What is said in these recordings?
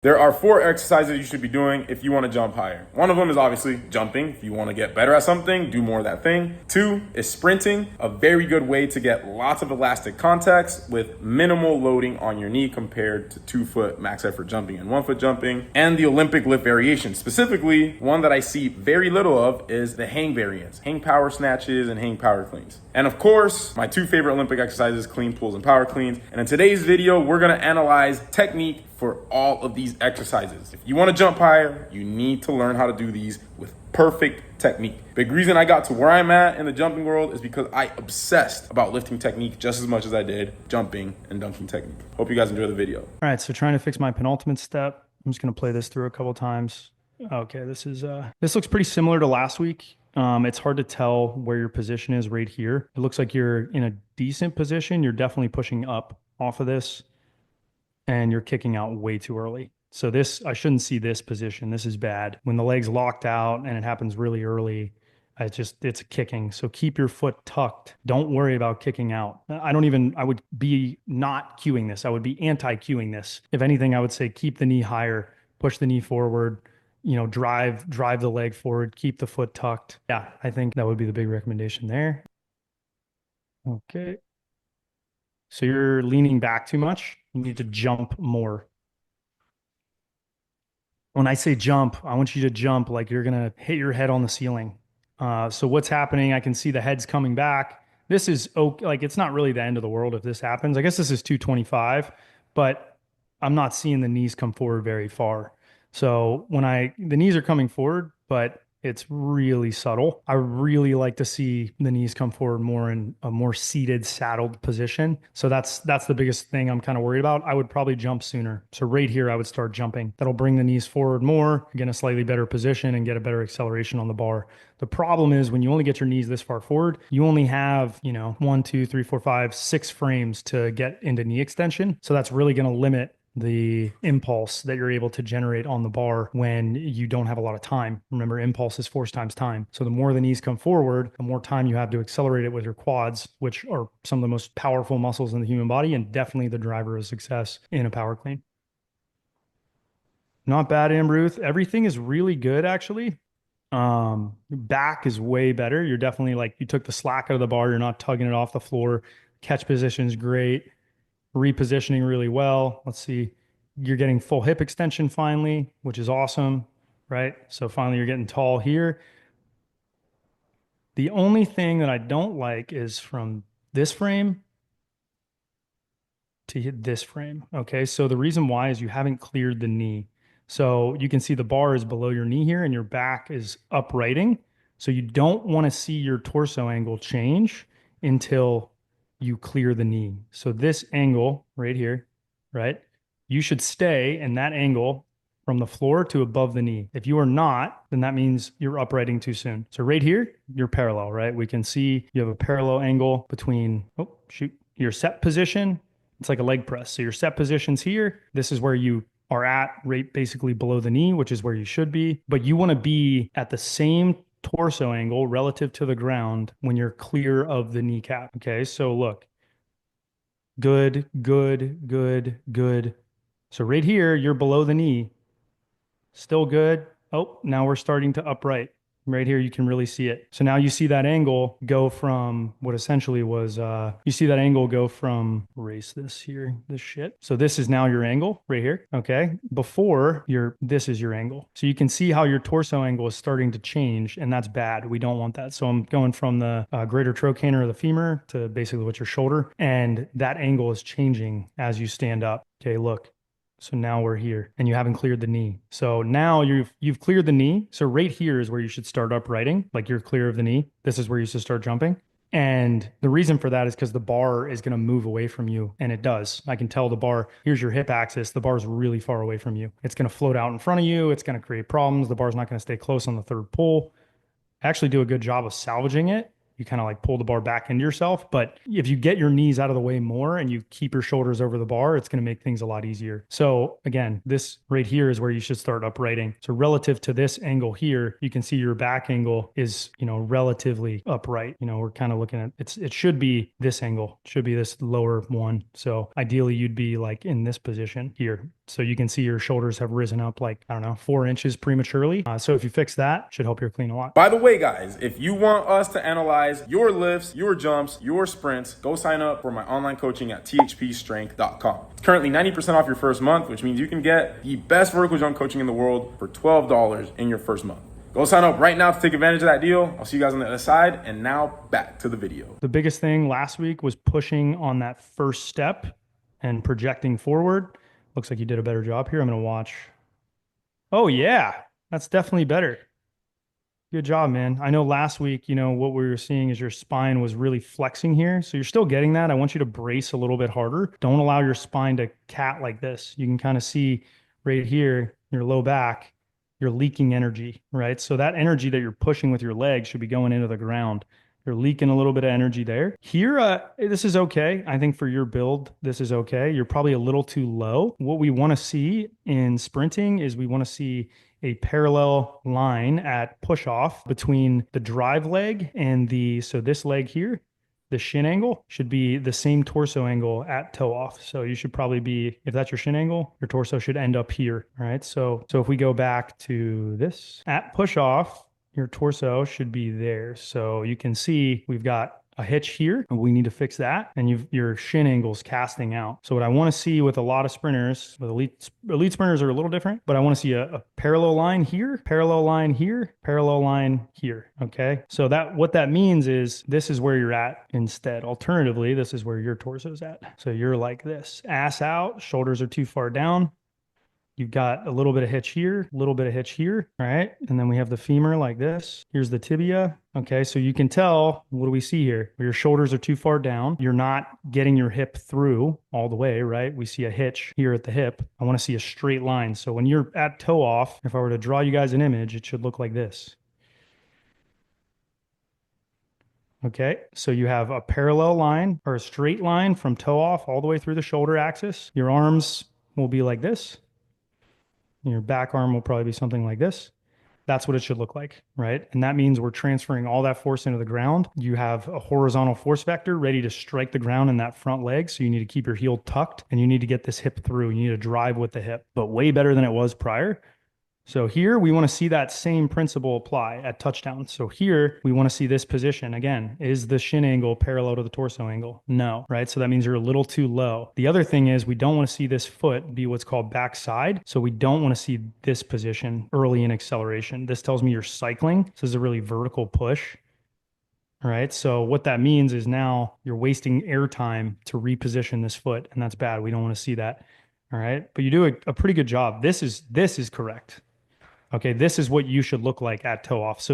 There are 4 exercises you should be doing if you want to jump higher. One of them is obviously jumping. If you want to get better at something, do more of that thing. 2 is sprinting, a very good way to get lots of elastic contacts with minimal loading on your knee compared to 2-foot max effort jumping and 1-foot jumping. And the Olympic lift variation. Specifically, one that I see very little of is the hang variants, hang power snatches and hang power cleans. And of course, my 2 favorite Olympic exercises, clean pulls and power cleans. And in today's video, we're gonna analyze technique for all of these exercises. If you want to jump higher, you need to learn how to do these with perfect technique. Big reason I got to where I'm at in the jumping world is because I obsessed about lifting technique just as much as I did jumping and dunking technique. Hope you guys enjoy the video. All right, so trying to fix my penultimate step. I'm just going to play this through a couple times. Okay, this looks pretty similar to last week. It's hard to tell where your position is right here. It looks like you're in a decent position. You're definitely pushing up off of this, and you're kicking out way too early. So this, I shouldn't see this position. This is bad. When the leg's locked out and it happens really early, it's kicking. So keep your foot tucked. Don't worry about kicking out. I would be not cueing this. I would be anti-cueing this. If anything, I would say keep the knee higher, push the knee forward, drive the leg forward, keep the foot tucked. Yeah, I think that would be the big recommendation there. Okay. So you're leaning back too much. You need to jump more. When I say jump, I want you to jump like you're going to hit your head on the ceiling. So what's happening? I can see the head's coming back. This is okay, like it's not really the end of the world if this happens. I guess this is 225, but I'm not seeing the knees come forward very far. So the knees are coming forward, but it's really subtle. I really like to see the knees come forward more in a more seated, saddled position. So that's the biggest thing I'm kind of worried about. I would probably jump sooner. So right here, I would start jumping. That'll bring the knees forward more, get in a slightly better position and get a better acceleration on the bar. The problem is when you only get your knees this far forward, you only have, 1, 2, 3, 4, 5, 6 frames to get into knee extension. So that's really going to limit the impulse that you're able to generate on the bar when you don't have a lot of time. Remember, impulse is force times time. So the more the knees come forward, the more time you have to accelerate it with your quads, which are some of the most powerful muscles in the human body and definitely the driver of success in a power clean. Not bad, Ambruth. Everything is really good, actually. Back is way better. You're definitely like you took the slack out of the bar. You're not tugging it off the floor. Catch position is great. Repositioning really well. Let's see. You're getting full hip extension finally, which is awesome, right? So finally you're getting tall here. The only thing that I don't like is from this frame to hit this frame. Okay, so the reason why is you haven't cleared the knee. So you can see the bar is below your knee here and your back is uprighting. So you don't want to see your torso angle change until you clear the knee. So this angle right here, right? You should stay in that angle from the floor to above the knee. If you are not, then that means you're uprighting too soon. So right here, you're parallel, right? We can see you have a parallel angle between, oh, shoot, your set position. It's like a leg press. So your set position's here. This is where you are at, right basically below the knee, which is where you should be. But you want to be at the same torso angle relative to the ground when you're clear of the kneecap. Okay, so look. Good, good, good, good. So right here, you're below the knee. Still good. Oh, now we're starting to upright. Right here, you can really see it. So now you see that angle go from what essentially was, you see that angle go from, erase this here, this shit. So this is now your angle right here, okay? Before, this is your angle. So you can see how your torso angle is starting to change, and that's bad. We don't want that. So I'm going from the greater trochanter of the femur to basically what's your shoulder, and that angle is changing as you stand up. Okay, look. So now we're here and you haven't cleared the knee. So now you've cleared the knee. So right here is where you should start uprighting, like you're clear of the knee. This is where you should start jumping. And the reason for that is because the bar is going to move away from you. And it does. I can tell the bar, here's your hip axis. The bar is really far away from you. It's going to float out in front of you. It's going to create problems. The bar's not going to stay close on the third pull. Actually do a good job of salvaging it. You kind of like pull the bar back into yourself. But if you get your knees out of the way more and you keep your shoulders over the bar, it's going to make things a lot easier. So again, this right here is where you should start uprighting. So relative to this angle here, you can see your back angle is, relatively upright. We're kind of looking at it should be this angle, it should be this lower one. So ideally you'd be like in this position here. So you can see your shoulders have risen up like, I don't know, 4 inches prematurely. So if you fix that, should help your clean a lot. By the way, guys, if you want us to analyze your lifts, your jumps, your sprints, go sign up for my online coaching at thpstrength.com. It's currently 90% off your first month, which means you can get the best vertical jump coaching in the world for $12 in your first month. Go sign up right now to take advantage of that deal. I'll see you guys on the other side. And now back to the video. The biggest thing last week was pushing on that first step and projecting forward. Looks like you did a better job here. I'm going to watch. Oh, yeah, that's definitely better. Good job, man. I know last week, what we were seeing is your spine was really flexing here. So you're still getting that. I want you to brace a little bit harder. Don't allow your spine to cat like this. You can kind of see right here, your low back, you're leaking energy, right? So that energy that you're pushing with your legs should be going into the ground. You're leaking a little bit of energy there. Here, this is okay. I think for your build, this is okay. You're probably a little too low. What we want to see in sprinting is we want to see a parallel line at push off between the drive leg and so this leg here, the shin angle should be the same torso angle at toe off. So you should probably be, if that's your shin angle, your torso should end up here. All right. So if we go back to this at push off, your torso should be there. So you can see we've got a hitch here and we need to fix that. And your shin angle's casting out. So what I want to see with a lot of sprinters, with elite sprinters are a little different, but I want to see a parallel line here, parallel line here, parallel line here. Okay. So what that means is this is where you're at instead. Alternatively, this is where your torso's at. So you're like this, ass out, shoulders are too far down. You've got a little bit of hitch here, a little bit of hitch here, right? And then we have the femur like this. Here's the tibia. Okay, so you can tell, what do we see here? Your shoulders are too far down. You're not getting your hip through all the way, right? We see a hitch here at the hip. I want to see a straight line. So when you're at toe off, if I were to draw you guys an image, it should look like this. Okay, so you have a parallel line or a straight line from toe off all the way through the shoulder axis. Your arms will be like this. Your back arm will probably be something like this. That's what it should look like, right? And that means we're transferring all that force into the ground. You have a horizontal force vector ready to strike the ground in that front leg. So you need to keep your heel tucked and you need to get this hip through. You need to drive with the hip, but way better than it was prior. So here we want to see that same principle apply at touchdown. So here we want to see this position again. Is the shin angle parallel to the torso angle? No, right? So that means you're a little too low. The other thing is we don't want to see this foot be what's called backside. So we don't want to see this position early in acceleration. This tells me you're cycling. So this is a really vertical push. All right. So what that means is now you're wasting air time to reposition this foot, and that's bad. We don't want to see that. All right. But you do a pretty good job. This is correct. Okay, this is what you should look like at toe off. So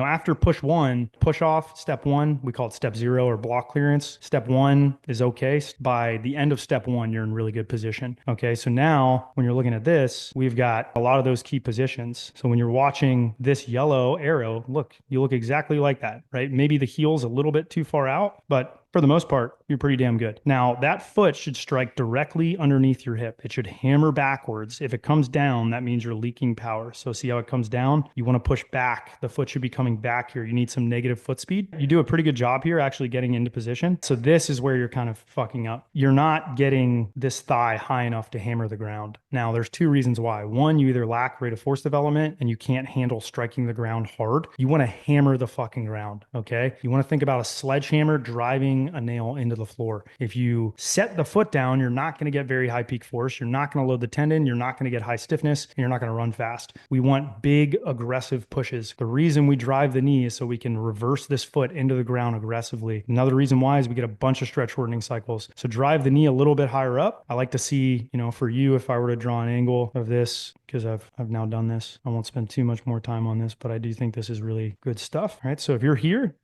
after push off, step one, we call it step 0 or block clearance. Step 1 is okay. By the end of step 1, you're in really good position. Okay, so now when you're looking at this, we've got a lot of those key positions. So when you're watching this yellow arrow, look, you look exactly like that, right? Maybe the heel's a little bit too far out, but for the most part, you're pretty damn good. Now, that foot should strike directly underneath your hip. It should hammer backwards. If it comes down, that means you're leaking power. So see how it comes down? You want to push back. The foot should be coming back here. You need some negative foot speed. You do a pretty good job here actually getting into position. So this is where you're kind of fucking up. You're not getting this thigh high enough to hammer the ground. Now, there's 2 reasons why. One, you either lack rate of force development and you can't handle striking the ground hard. You want to hammer the fucking ground, okay? You want to think about a sledgehammer driving a nail into the floor. If you set the foot down, you're not going to get very high peak force. You're not going to load the tendon. You're not going to get high stiffness, and you're not going to run fast. We want big, aggressive pushes. The reason we drive the knee is so we can reverse this foot into the ground aggressively. Another reason why is we get a bunch of stretch shortening cycles. So drive the knee a little bit higher up. I like to see, for you, if I were to draw an angle of this, because I've now done this, I won't spend too much more time on this, but I do think this is really good stuff. All right. So if you're here,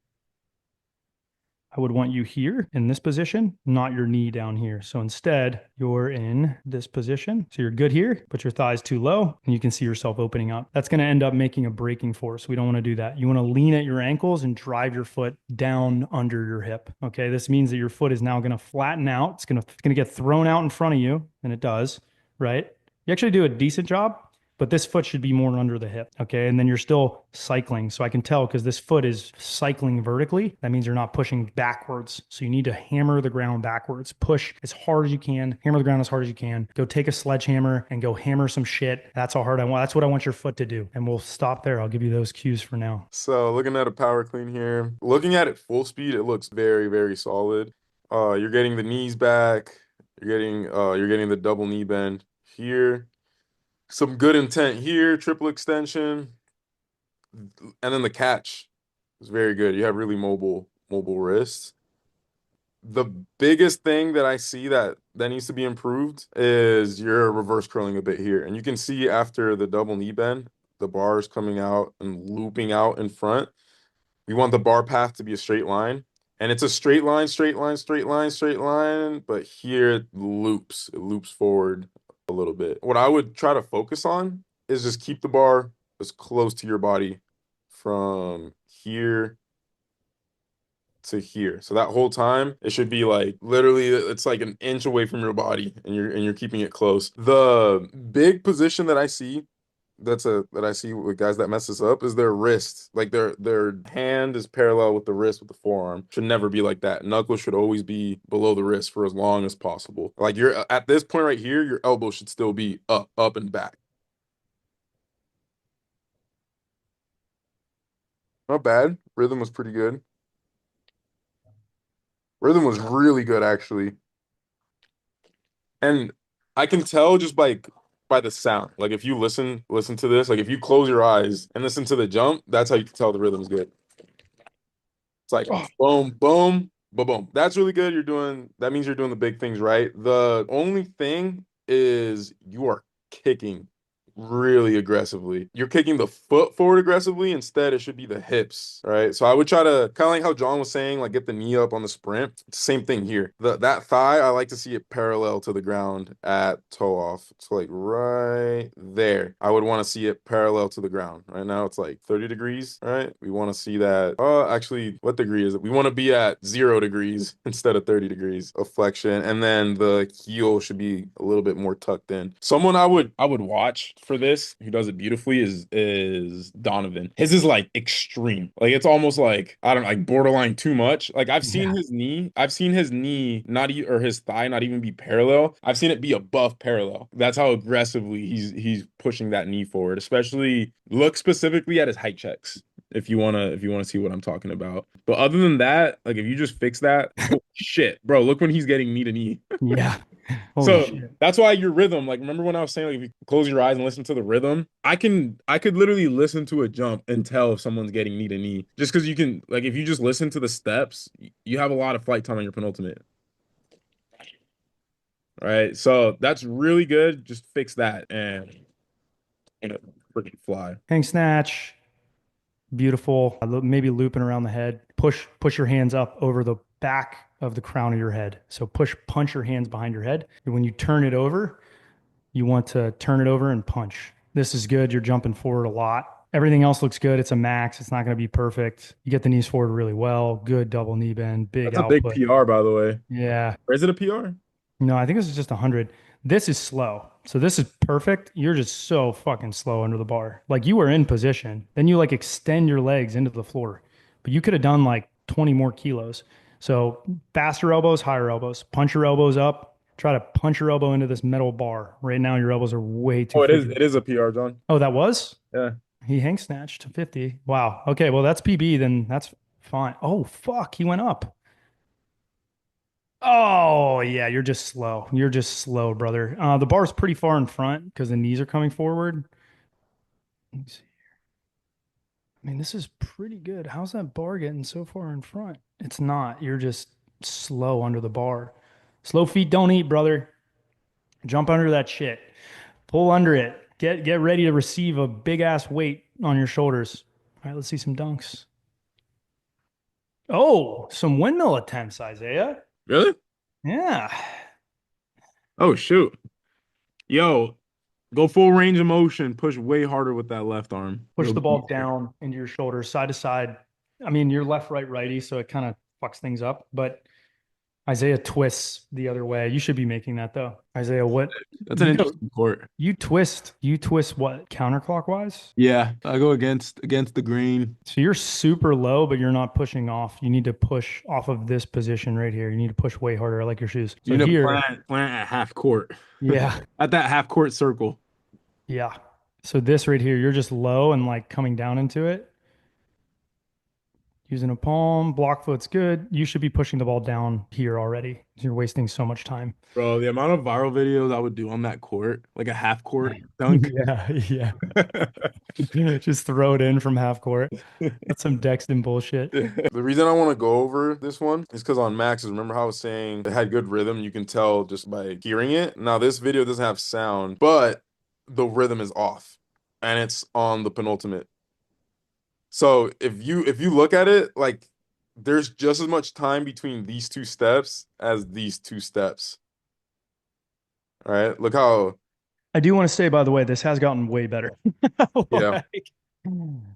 I would want you here in this position, not your knee down here. So instead, you're in this position. So you're good here, but your thigh's too low and you can see yourself opening up. That's going to end up making a braking force. We don't want to do that. You want to lean at your ankles and drive your foot down under your hip. Okay. This means that your foot is now going to flatten out. It's going to get thrown out in front of you, and it does, right? You actually do a decent job. but this foot should be more under the hip. Okay. And then you're still cycling. So I can tell because this foot is cycling vertically. That means you're not pushing backwards. So you need to hammer the ground backwards. Push as hard as you can, hammer the ground as hard as you can. Go take a sledgehammer and go hammer some shit. That's how hard I want. That's what I want your foot to do. And we'll stop there. I'll give you those cues for now. So looking at a power clean here, looking at it full speed, it looks very, very solid. You're getting the knees back. You're getting the double knee bend here. Some good intent here, triple extension, and then the catch is very good. You have really mobile wrists. The biggest thing that I see that needs to be improved is your reverse curling a bit here. And you can see after the double knee bend, the bar is coming out and looping out in front. We want the bar path to be a straight line. And it's a straight line, straight line, straight line, straight line. But here it loops. It loops forward a little bit. What I would try to focus on is just keep the bar as close to your body from here to here. So that whole time it should be like literally it's like an inch away from your body and you're keeping it close. The big position that I see that I see with guys that mess this up is their wrist. Like their hand is parallel with the wrist with the forearm. Should never be like that. Knuckles should always be below the wrist for as long as possible. Like you're at this point right here, your elbow should still be up and back. Not bad. Rhythm was pretty good. Rhythm was really good actually. And I can tell just by the sound. Like if you listen to this, like if you close your eyes and listen to the jump, that's how you can tell the rhythm's good. It's like boom, boom, boom, boom. That's really good. That means you're doing the big things right. The only thing is you are kicking really aggressively. You're kicking the foot forward aggressively. Instead, it should be the hips, right? So I would try to kind of like how John was saying, like get the knee up on the sprint. Same thing here. That thigh, I like to see it parallel to the ground at toe off. So like right there. I would want to see it parallel to the ground. Right now it's like 30 degrees, right? We want to see that. Actually, what degree is it? We want to be at 0 degrees instead of 30 degrees of flexion. And then the heel should be a little bit more tucked in. Someone I would watch for this, who does it beautifully, is Donovan. His is like extreme. Like it's almost like I don't know, like borderline too much. Like Yeah. I've seen his knee or his thigh not even be parallel. I've seen it be above parallel. That's how aggressively he's pushing that knee forward. Especially look specifically at his height checks if you wanna see what I'm talking about. But other than that, like if you just fix that, oh, shit, bro, look when he's getting knee to knee. Yeah. Holy So shit. that's why your rhythm, like remember when I was saying like if you close your eyes and listen to the rhythm, I could literally listen to a jump and tell if someone's getting knee to knee. Just because you can like if you just listen to the steps, you have a lot of flight time on your penultimate. Right. So that's really good. Just fix that and freaking fly. Hang snatch. Beautiful. Maybe looping around the head. Push your hands up over the back of the crown of your head. So punch your hands behind your head. And when you turn it over, you want to turn it over and punch. This is good. You're jumping forward a lot. Everything else looks good. It's a max. It's not going to be perfect. You get the knees forward really well. Good double knee bend, big That's a big output. PR, by the way. Yeah. Or is it a PR? No, I think this is just 100. This is slow. So this is perfect. You're just so fucking slow under the bar. Like you were in position, then you like extend your legs into the floor, but you could have done like 20 more kilos. So faster elbows, higher elbows. Punch your elbows up. Try to punch your elbow into this metal bar. Right now, your elbows are way too Oh, it is. freaking. It is a PR, John. Oh, that was? Yeah. He hang snatched to 50. Wow. Okay. Well, that's PB. Then that's fine. Oh, fuck. He went up. Oh, yeah, you're just slow. You're just slow, brother. The bar's pretty far in front because the knees are coming forward. Let me see. I mean, this is pretty good. How's that bar getting so far in front? It's not. You're just slow under the bar. Slow feet don't eat, brother. Jump under that shit. Pull under it. Get ready to receive a big ass weight on your shoulders. All right, let's see some dunks. Oh, some windmill attempts, Isaiah. Really? Yeah. Oh, shoot. Yo, go full range of motion. Push way harder with that left arm. Push It'll the be ball easier. down into your shoulders, side to side. I mean, you're left, right, righty, so it kind of fucks things up. But Isaiah twists the other way. You should be making that though. Isaiah, what That's an you go interesting court. you twist what counterclockwise? Yeah, I go against the green. So you're super low, but you're not pushing off. You need to push off of this position right here. You need to push way harder. I like your shoes. You So need to here, plant at half court. yeah, At that half court circle. yeah. So this right here, you're just low and like coming down into it. Using a palm, block foot's good. You should be pushing the ball down here already. You're wasting so much time. Bro, the amount of viral videos I would do on that court, like a half court dunk. Yeah, yeah. Just throw it in from half court. That's some Dexton bullshit. The reason I want to go over this one is because on Max's, remember how I was saying it had good rhythm? You can tell just by hearing it. Now, this video doesn't have sound, but the rhythm is off and it's on the penultimate. So if you look at it, like there's just as much time between these two steps as these two steps. All right. Look how, I do want to say, by the way, this has gotten way better. yeah, Like, like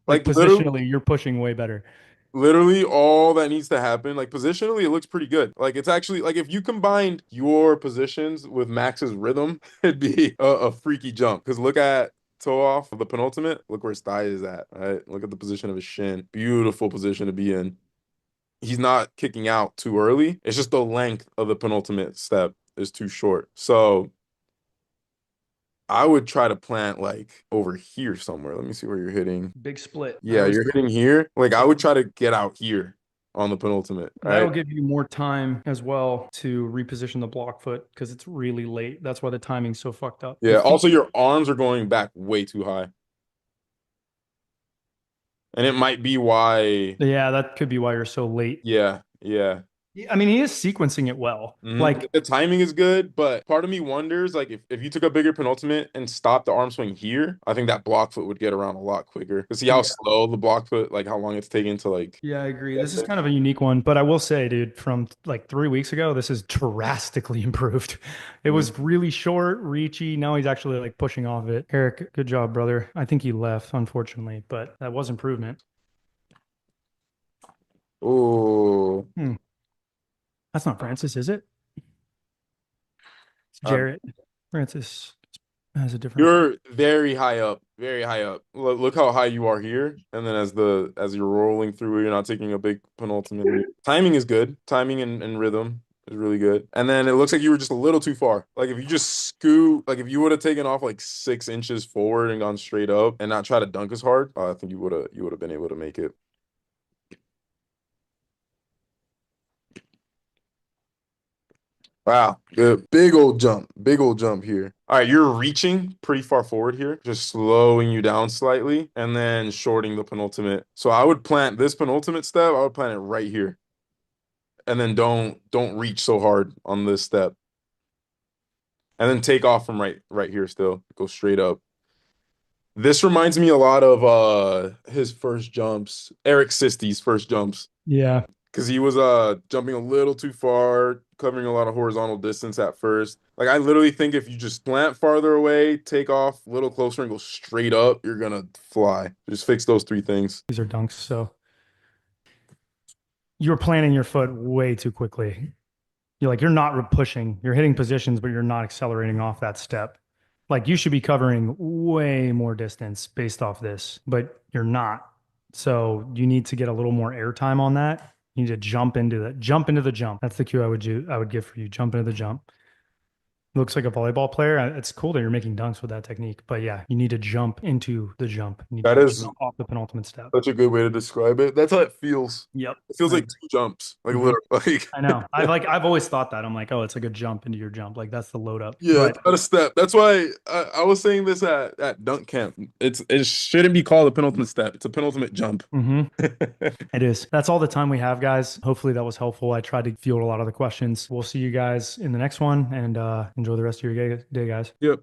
like literally, positionally, you're pushing way better. literally all that needs to happen. Like positionally, it looks pretty good. Like it's actually like if you combined your positions with Max's rhythm, it'd be a freaky jump. Because look at toe off of the penultimate. Look where his thigh is at. Right. Look at the position of his shin. Beautiful position to be in. He's not kicking out too early. It's just the length of the penultimate step is too short. So I would try to plant like over here somewhere. Let me see where you're hitting. Big split. Yeah, you're hitting here. Like I would try to get out here on the penultimate, That'll right? give you more time as well to reposition the block foot because it's really late. That's why the timing's so fucked up. Yeah. Your feet, Also, your arms are going back way too high. And it might be why, yeah, that could be why you're so late. yeah, yeah. I mean, he is sequencing it well. Like, The timing is good, but part of me wonders like if you took a bigger penultimate and stopped the arm swing here, I think that block foot would get around a lot quicker. To see how yeah, slow the block foot, like how long it's taken to like yeah, I agree. get This is there. kind of a unique one, but I will say, dude, from like 3 weeks ago, this is drastically improved. It Mhm. was really short, reachy. Now he's actually like pushing off it. Eric, good job, brother. I think he left, unfortunately, but that was improvement. Oh, Hmm. That's not Francis, is it? It's um, Jarrett. Francis has a different. you're very high up, very high up. Look how high you are here, and then as you're rolling through, you're not taking a big penultimate leap. Timing is good. Timing and rhythm is really good. And then it looks like you were just a little too far. Like if you just scoot, like if you would have taken off like 6 inches forward and gone straight up and not try to dunk as hard, I think you would have been able to make it. Wow, good. Big old jump here. All right, you're reaching pretty far forward here, just slowing you down slightly and then shorting the penultimate. So I would plant this penultimate step, I would plant it right here. And then don't reach so hard on this step. And then take off from right here still. Go straight up. This reminds me a lot of his first jumps, Eric Sisty's first jumps. Yeah. Because he was jumping a little too far, covering a lot of horizontal distance at first. Like I literally think if you just plant farther away, take off a little closer and go straight up, you're gonna fly. Just fix those three things. These are dunks. So you're planting your foot way too quickly. You're not pushing. You're hitting positions, but you're not accelerating off that step. Like you should be covering way more distance based off this, but you're not. So you need to get a little more airtime on that. You need to jump into the jump. That's the cue I would do. I would give for you. Jump into the jump. Looks like a volleyball player. It's cool that you're making dunks with that technique, but yeah, you need to jump into the jump. You need That to is jump off the penultimate step. such a good way to describe it. That's how it feels. Yep. It feels Right. like two jumps, like Mhm. literally. Like I know. I've always thought that. I'm like, oh, it's like a jump into your jump. Like that's the load up. yeah, But it's not a step. That's why I was saying this at dunk camp. It shouldn't be called a penultimate step. It's a penultimate jump. mhm, it is. That's all the time we have, guys. Hopefully that was helpful. I tried to field a lot of the questions. We'll see you guys in the next one and enjoy the rest of your day, guys. Yep.